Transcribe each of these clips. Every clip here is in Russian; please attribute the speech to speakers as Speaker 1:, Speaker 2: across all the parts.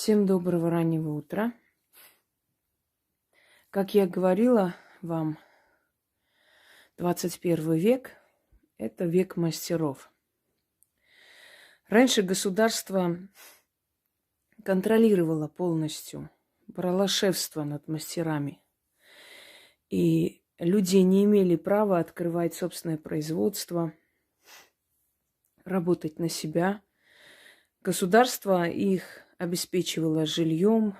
Speaker 1: Всем доброго раннего утра. Как я говорила вам, 21 век– это век мастеров. Раньше государство контролировало полностью, брало шефство над мастерами. И люди не имели права открывать собственное производство, работать на себя. Государство их обеспечивало жильем,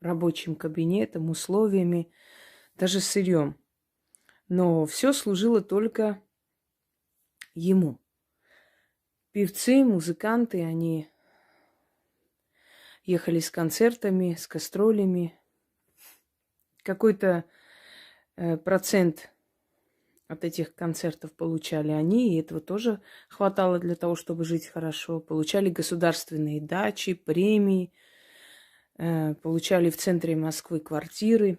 Speaker 1: рабочим кабинетом, условиями, даже сырьем. Но все служило только ему. Певцы, музыканты, они ехали с концертами, с гастролями. Какой-то процент от этих концертов получали они, и этого тоже хватало для того, чтобы жить хорошо. Получали государственные дачи, премии, получали в центре Москвы квартиры,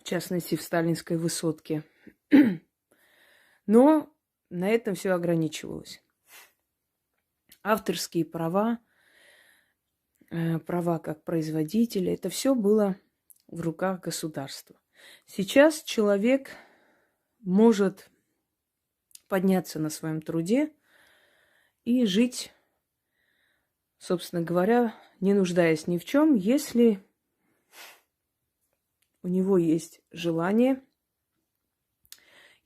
Speaker 1: в частности, в Сталинской Высотке. Но на этом все ограничивалось. Авторские права, права как производителя, это все было в руках государства. Сейчас человек может подняться на своем труде и жить, собственно говоря, не нуждаясь ни в чем, если у него есть желание,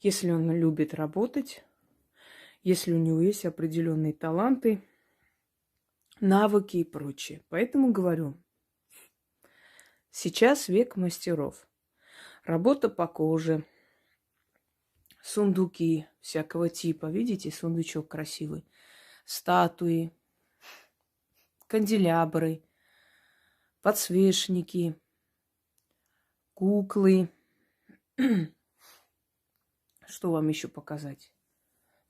Speaker 1: если он любит работать, если у него есть определенные таланты, навыки и прочее. Поэтому говорю, сейчас век мастеров. Работа по коже, сундуки всякого типа. Видите, сундучок красивый. Статуи, канделябры, подсвечники, куклы. Что вам еще показать?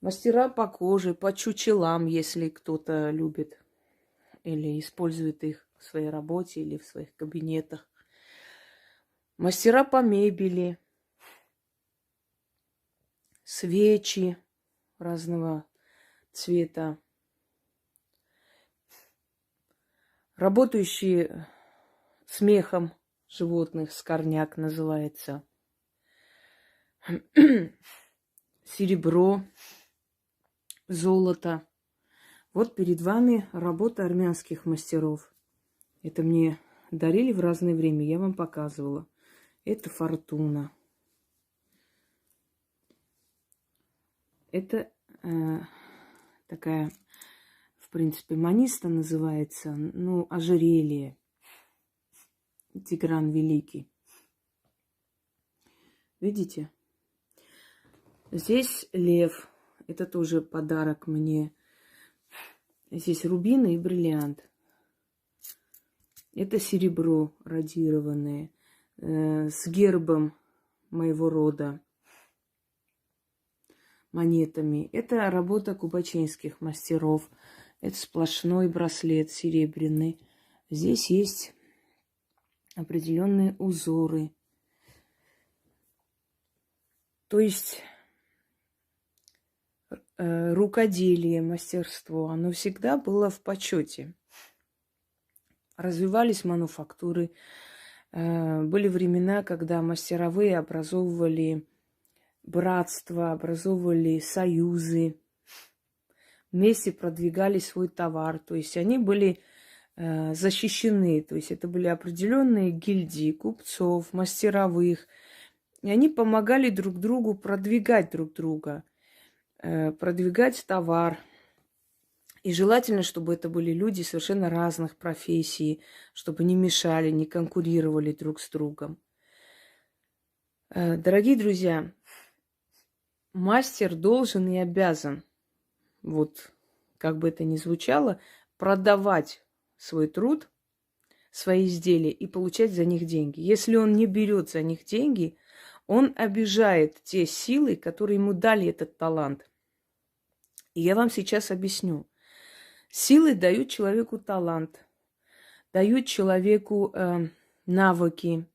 Speaker 1: Мастера по коже, по чучелам, если кто-то любит или использует их в своей работе или в своих кабинетах. Мастера по мебели, свечи разного цвета, работающие с мехом животных, скорняк называется, серебро, золото. Вот перед вами работа армянских мастеров. Это мне дарили в разное время, я вам показывала. Это фортуна. Это такая, в принципе, маниста называется, ну, ожерелье. Тигран Великий. Видите? Здесь лев. Это тоже подарок мне. Здесь рубины и бриллиант. Это серебро радированное с гербом моего рода, монетами. Это работа кубачинских мастеров. Это сплошной браслет серебряный. Здесь есть определенные узоры. То есть рукоделие, мастерство, оно всегда было в почете. Развивались мануфактуры. Были времена, когда мастеровые образовывали братства, образовывали союзы, вместе продвигали свой товар. То есть они были защищены. То есть это были определенные гильдии купцов, мастеровых. И они помогали друг другу продвигать друг друга, продвигать товар. И желательно, чтобы это были люди совершенно разных профессий, чтобы не мешали, не конкурировали друг с другом. Дорогие друзья, мастер должен и обязан, вот как бы это ни звучало, продавать свой труд, свои изделия и получать за них деньги. Если он не берет за них деньги, он обижает те силы, которые ему дали этот талант. И я вам сейчас объясню. Силы дают человеку талант, дают человеку навыки,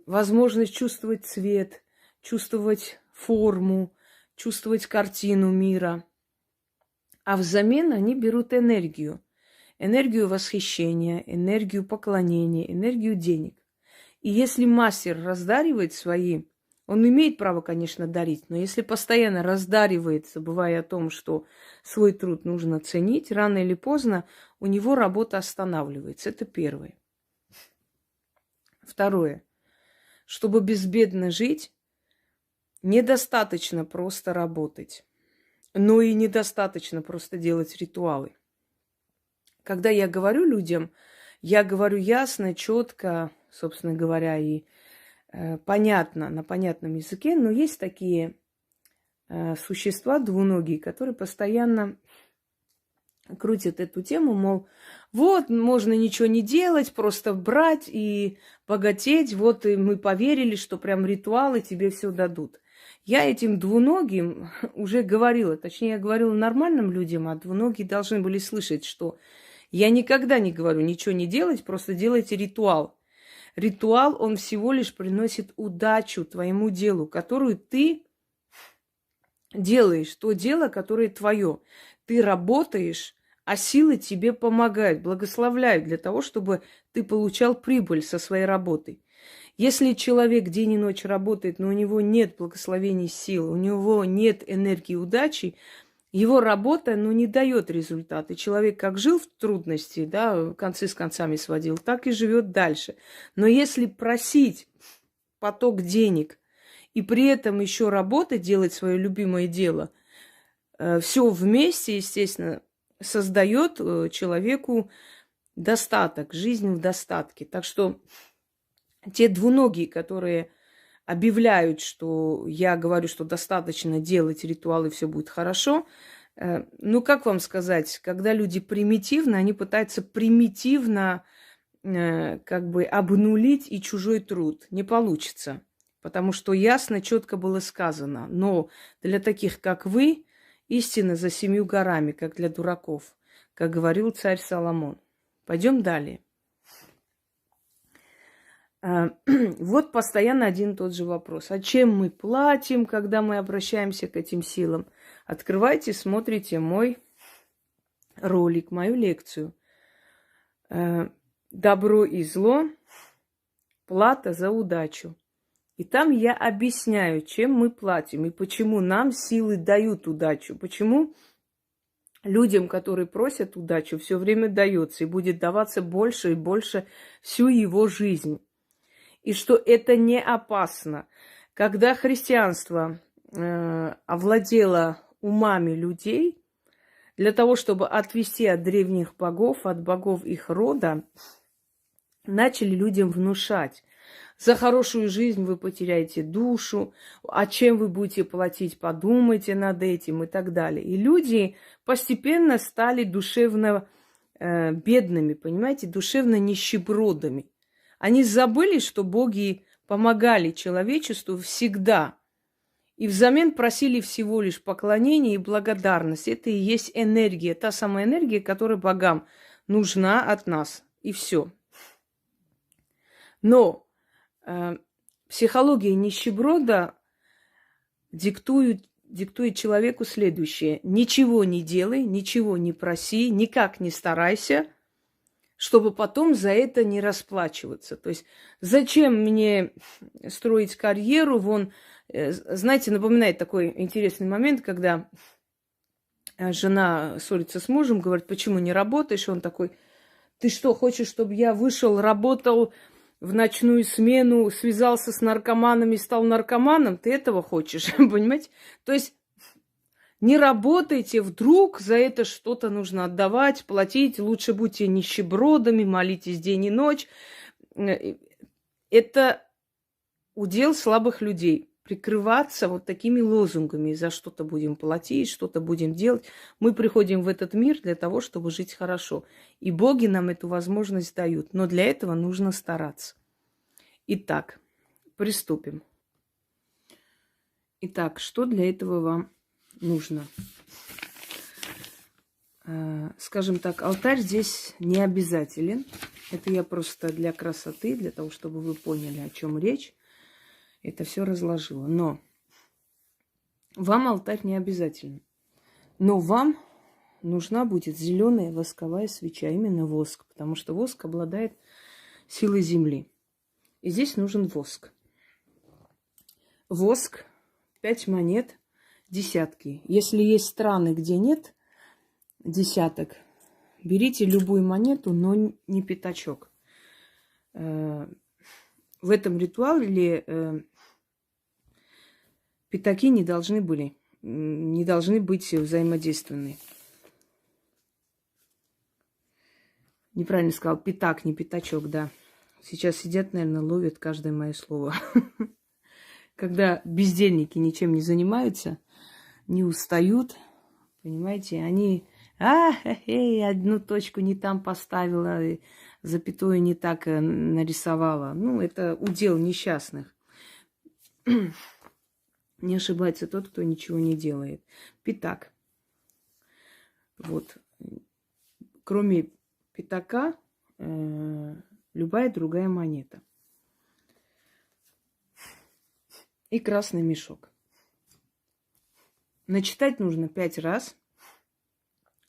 Speaker 1: возможность чувствовать цвет, чувствовать форму, чувствовать картину мира. А взамен они берут энергию. энергию восхищения, энергию поклонения, энергию денег. И если мастер раздаривает свои, он имеет право, конечно, дарить, но если постоянно раздаривает, забывая о том, что свой труд нужно ценить, рано или поздно у него работа останавливается. Это первое. Второе. Чтобы безбедно жить, недостаточно просто работать, но и недостаточно просто делать ритуалы. Когда я говорю людям, я говорю ясно, четко, собственно говоря, и понятно, на понятном языке, но есть такие существа двуногие, которые постоянно крутят эту тему, мол, вот, можно ничего не делать, просто брать и богатеть, вот и мы поверили, что прям ритуалы тебе все дадут. Я этим двуногим уже говорила, точнее, я говорила нормальным людям, а двуногие должны были слышать, что я никогда не говорю ничего не делать, просто делайте ритуал. Ритуал, он всего лишь приносит удачу твоему делу, которую ты делаешь, то дело, которое твое. Ты работаешь, а силы тебе помогают, благословляют для того, чтобы ты получал прибыль со своей работой. Если человек день и ночь работает, но у него нет благословений сил, у него нет энергии удачи, его работа, не дает результата. Человек как жил в трудности, да, концы с концами сводил, так и живет дальше. Но если просить поток денег и при этом еще работать, делать свое любимое дело, все вместе, естественно, создает человеку достаток, жизнь в достатке. Так что те двуногие, которые объявляют, что я говорю, что достаточно делать ритуалы, все будет хорошо. Как вам сказать, когда люди примитивны, они пытаются примитивно обнулить и чужой труд. Не получится, потому что ясно, четко было сказано. Но для таких, как вы, истина за 7 горами, как для дураков, как говорил царь Соломон. Пойдем далее. Вот постоянно один и тот же вопрос. А чем мы платим, когда мы обращаемся к этим силам? Открывайте, смотрите мой ролик, мою лекцию. Добро и зло, плата за удачу. И там я объясняю, чем мы платим и почему нам силы дают удачу. Почему людям, которые просят удачу, все время дается и будет даваться больше и больше всю его жизнь. И что это не опасно. Когда христианство овладело умами людей, для того, чтобы отвести от древних богов, от богов их рода, начали людям внушать. За хорошую жизнь вы потеряете душу, а чем вы будете платить, подумайте над этим и так далее. И люди постепенно стали душевно бедными, понимаете, душевно нищебродами. Они забыли, что боги помогали человечеству всегда. И взамен просили всего лишь поклонения и благодарность. Это и есть энергия, та самая энергия, которая богам нужна от нас. И все. Но психология нищеброда диктует человеку следующее. Ничего не делай, ничего не проси, никак не старайся, чтобы потом за это не расплачиваться. То есть зачем мне строить карьеру? Знаете, напоминает такой интересный момент, когда жена ссорится с мужем, говорит, почему не работаешь? Он такой, ты что, хочешь, чтобы я вышел, работал в ночную смену, связался с наркоманами, стал наркоманом? Ты этого хочешь, понимаете? То есть не работайте, вдруг за это что-то нужно отдавать, платить. Лучше будьте нищебродами, молитесь день и ночь. Это удел слабых людей. Прикрываться вот такими лозунгами. За что-то будем платить, что-то будем делать. Мы приходим в этот мир для того, чтобы жить хорошо. И боги нам эту возможность дают. Но для этого нужно стараться. Итак, приступим. Итак, что для этого вам нужно? Скажем так, алтарь здесь не обязателен. Это я просто для красоты, для того, чтобы вы поняли, о чем речь. Это все разложила. Но вам алтарь не обязательно. Но вам нужна будет зеленая восковая свеча, именно воск, потому что воск обладает силой земли. И здесь нужен воск. Воск, 5 монет, десятки. Если есть страны, где нет десяток, берите любую монету, но не пятачок. В этом ритуале пятаки не должны быть взаимодействованы. Неправильно сказал, пятак, не пятачок, да. Сейчас сидят, наверное, ловят каждое мое слово. Когда бездельники ничем не занимаются, не устают, понимаете, они, одну точку не там поставила, запятую не так нарисовала. Ну, это удел несчастных. Не ошибается тот, кто ничего не делает. Пятак. Вот. Кроме пятака, любая другая монета. И красный мешок. Начитать нужно 5 раз.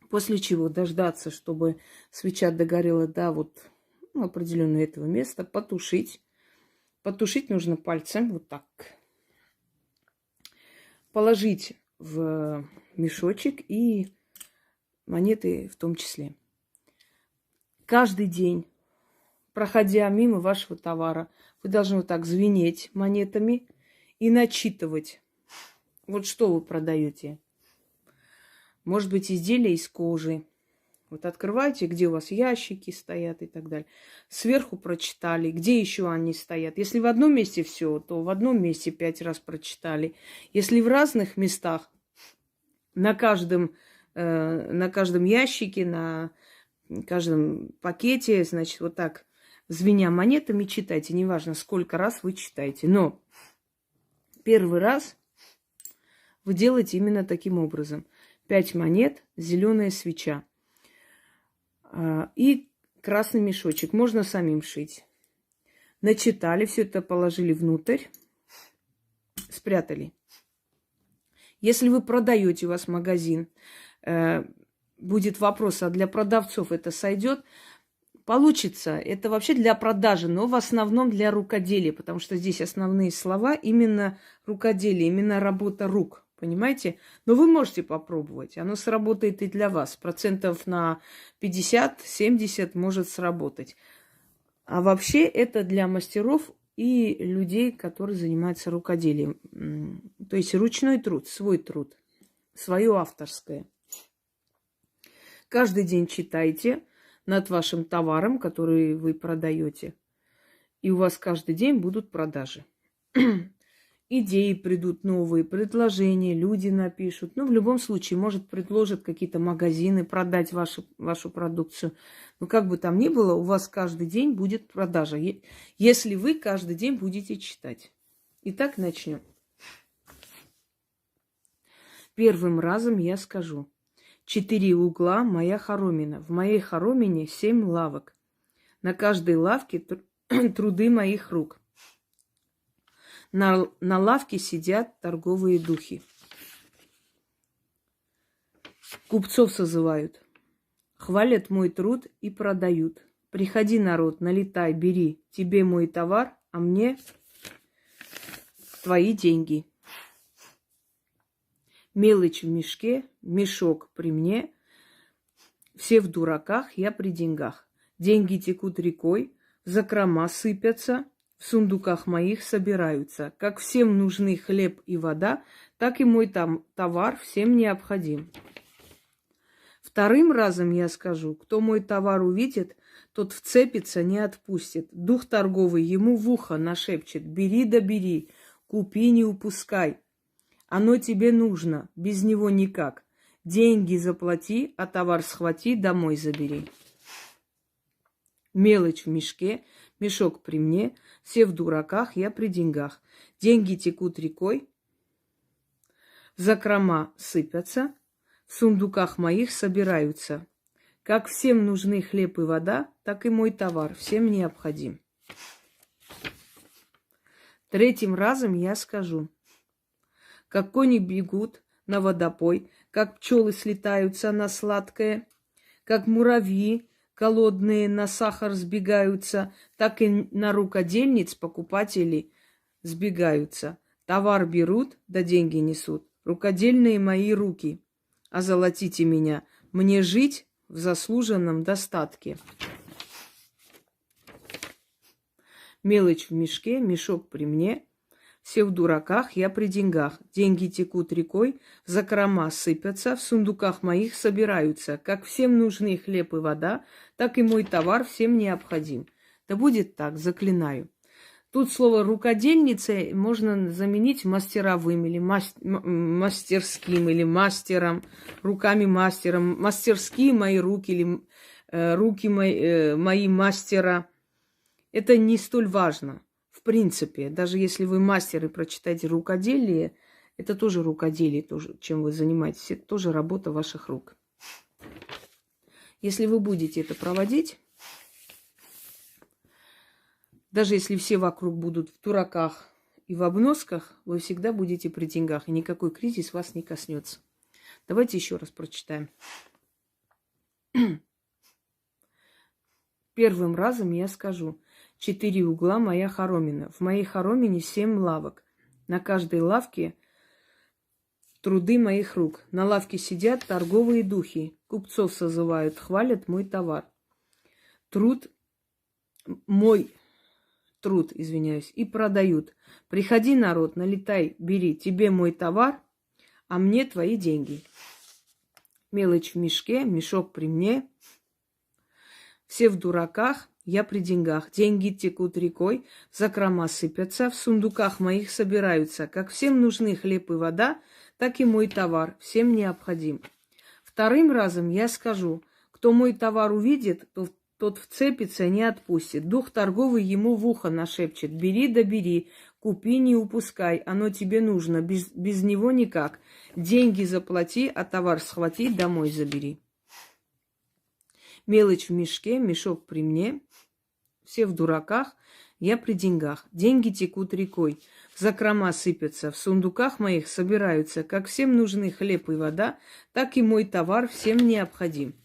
Speaker 1: После чего дождаться, чтобы свеча догорела до определенного этого места. Потушить. Потушить нужно пальцем. Вот так. Положить в мешочек и монеты в том числе. Каждый день, проходя мимо вашего товара, вы должны вот так звенеть монетами и начитывать. Вот что вы продаете. Может быть, изделия из кожи. Вот открываете, где у вас ящики стоят и так далее. Сверху прочитали, где еще они стоят. Если в одном месте все, то в одном месте 5 раз прочитали. Если в разных местах, на каждом ящике, на каждом пакете, значит, вот так, звеня монетами, читайте. Неважно, сколько раз вы читаете. Но первый раз вы делаете именно таким образом. 5 монет, зеленая свеча. И красный мешочек. Можно самим шить. Начитали, все это положили внутрь, спрятали. Если вы продаете, у вас магазин, будет вопрос, а для продавцов это сойдет? Получится. Это вообще для продажи, но в основном для рукоделия, потому что здесь основные слова именно рукоделие, именно работа рук. Понимаете? Но вы можете попробовать. Оно сработает и для вас. Процентов на 50-70 может сработать. А вообще это для мастеров и людей, которые занимаются рукоделием. То есть ручной труд, свой труд, свое авторское. Каждый день читайте над вашим товаром, который вы продаете. И у вас каждый день будут продажи. Идеи придут новые, предложения, люди напишут. Ну, в любом случае, может, предложат какие-то магазины продать вашу продукцию. Но как бы там ни было, у вас каждый день будет продажа, если вы каждый день будете читать. Итак, начнем. Первым разом я скажу. 4 угла моя хоромина. В моей хоромине 7 лавок. На каждой лавке труды моих рук. На лавке сидят торговые духи. Купцов созывают. Хвалят мой труд и продают. Приходи, народ, налетай, бери. Тебе мой товар, а мне твои деньги. Мелочь в мешке, мешок при мне. Все в дураках, я при деньгах. Деньги текут рекой, в закрома сыпятся. В сундуках моих собираются. Как всем нужны хлеб и вода, так и мой товар всем необходим. Вторым разом я скажу, кто мой товар увидит, тот вцепится, не отпустит. Дух торговый ему в ухо нашепчет. Бери да бери, купи, не упускай. Оно тебе нужно, без него никак. Деньги заплати, а товар схвати, домой забери. Мелочь в мешке, мешок при мне, все в дураках, я при деньгах. Деньги текут рекой, в закрома сыпятся, в сундуках моих собираются. Как всем нужны хлеб и вода, так и мой товар всем необходим. Третьим разом я скажу. Как кони бегут на водопой, как пчелы слетаются на сладкое, как муравьи голодные на сахар сбегаются, так и на рукодельниц покупатели сбегаются. Товар берут, да деньги несут. Рукодельные мои руки, озолотите меня, мне жить в заслуженном достатке. Мелочь в мешке, мешок при мне. Все в дураках, я при деньгах. Деньги текут рекой, в закрома сыпятся, в сундуках моих собираются. Как всем нужны хлеб и вода, так и мой товар всем необходим. Да будет так, заклинаю. Тут слово «рукодельница» можно заменить мастеровым или мастерским, или мастером, руками мастером. Мастерские мои руки или руки мои мастера. Это не столь важно. В принципе, даже если вы мастер и прочитаете рукоделие, это тоже рукоделие, тоже, чем вы занимаетесь. Это тоже работа ваших рук. Если вы будете это проводить, даже если все вокруг будут в дураках и в обносках, вы всегда будете при деньгах, и никакой кризис вас не коснется. Давайте еще раз прочитаем. Первым разом я скажу: 4 угла моя хоромина. В моей хоромине 7 лавок. На каждой лавке труды моих рук. На лавке сидят торговые духи. Купцов созывают, хвалят мой товар. И продают. Приходи, народ, налетай, бери. Тебе мой товар, а мне твои деньги. Мелочь в мешке, мешок при мне. Все в дураках, я при деньгах. Деньги текут рекой, в закрома сыпятся, в сундуках моих собираются. Как всем нужны хлеб и вода, так и мой товар всем необходим. Вторым разом я скажу: кто мой товар увидит, тот вцепится и не отпустит. Дух торговый ему в ухо нашепчет: бери да бери, купи, не упускай, оно тебе нужно, без него никак. Деньги заплати, а товар схвати, домой забери. Мелочь в мешке, мешок при мне. Все в дураках, я при деньгах. Деньги текут рекой, в закрома сыпятся, в сундуках моих собираются. Как всем нужны хлеб и вода, так и мой товар всем необходим.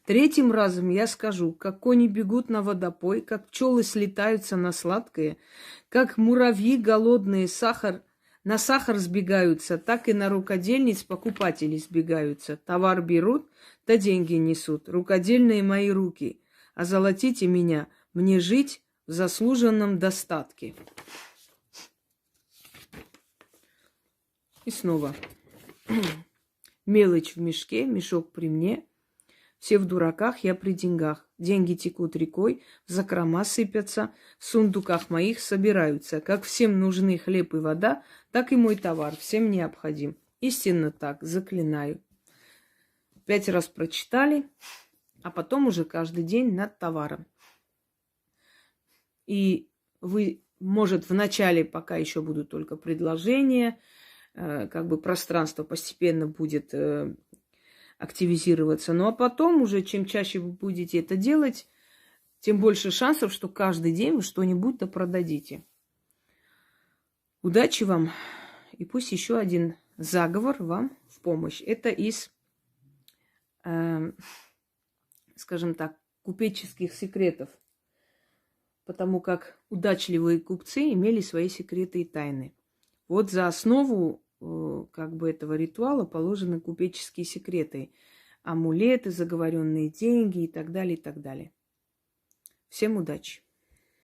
Speaker 1: Третьим разом я скажу: как кони бегут на водопой, как пчелы слетаются на сладкое, как муравьи голодные на сахар сбегаются, так и на рукодельниц покупатели сбегаются. Товар берут, да деньги несут. Рукодельные мои руки, озолотите меня, мне жить в заслуженном достатке. И снова. Мелочь в мешке, мешок при мне. Все в дураках, я при деньгах. Деньги текут рекой, в закрома сыпятся, в сундуках моих собираются. Как всем нужны хлеб и вода, так и мой товар всем необходим. Истинно так, заклинаю. 5 раз прочитали, а потом уже каждый день над товаром. И вы, может, вначале, пока еще будут только предложения, как бы пространство постепенно будет активизироваться. Ну а потом уже, чем чаще вы будете это делать, тем больше шансов, что каждый день вы что-нибудь да продадите. Удачи вам! И пусть еще один заговор вам в помощь. Это из, скажем так, купеческих секретов. Потому как удачливые купцы имели свои секреты и тайны. Вот за основу как бы этого ритуала положены купеческие секреты, амулеты, заговоренные деньги и так далее, и так далее. Всем удачи!